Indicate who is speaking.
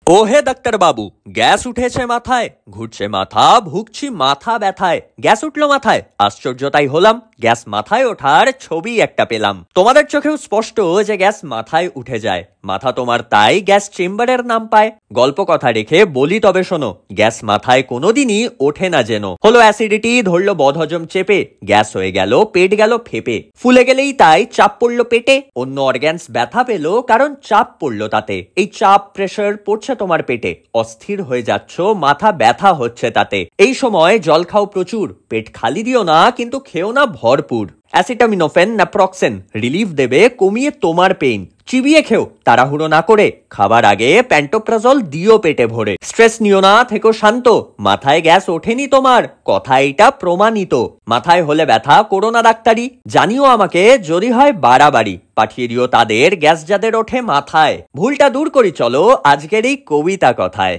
Speaker 1: ওহে ডাক্তার বাবু, গ্যাস উঠেছে মাথায়, ঘুরছে মাথা, ভুগছি মাথা ব্যথায়। গ্যাস উঠলো মাথায়, আশ্চর্য তাই হলাম। গ্যাস মাথায় ওঠার ছবি একটা পেলাম। তোমাদের চোখেও স্পষ্ট যে গ্যাস মাথায় উঠে যায়। মাথা তোমার তাই গ্যাস চেম্বারের নাম পায়। গল্প কথা রেখে বলি তবে শোনো, গ্যাস মাথায় কোনোদিনই ওঠে না যেন। হলো অ্যাসিডিটি, ধরলো বদহজম চেপে, গ্যাস হয়ে গেল পেট গেল ফেপে। ফুলে গেলেই তাই চাপ পড়লো পেটে, অন্য অর্গ্যানস ব্যথা পেলো কারণ চাপ পড়লো তাতে। এই চাপ প্রেশার পড়ছে তোমার পেটে, অস্থির হয়ে যাচ্ছ, মাথা ব্যথা হচ্ছে তাতে। এই সময় জল খাও প্রচুর, পেট খালি দিও না কিন্তু খেও না ভরপুর। অ্যাসিটামিনোফেন, ন্যাপ্রক্সেন রিলিফ দেবে, কমিয়ে তোমার পেইন। চিবিয়ে খেও, তাড়াহুড়ো না করে। খাবার আগে প্যান্টোপ্রাজল দিও পেটে ভরে। স্ট্রেস নিও না, থেকো শান্ত। মাথায় গ্যাস ওঠেনি তোমার, কথা এটা প্রমাণিত। মাথায় হলে ব্যথা, করো না ডাক্তারি। জানিও আমাকে যদি হয় বাড়াবাড়ি। পাঠিয়ে দিও তাদের গ্যাস যাদের ওঠে মাথায়। ভুলটা দূর করি চলো আজকের এই কবিতা কথায়।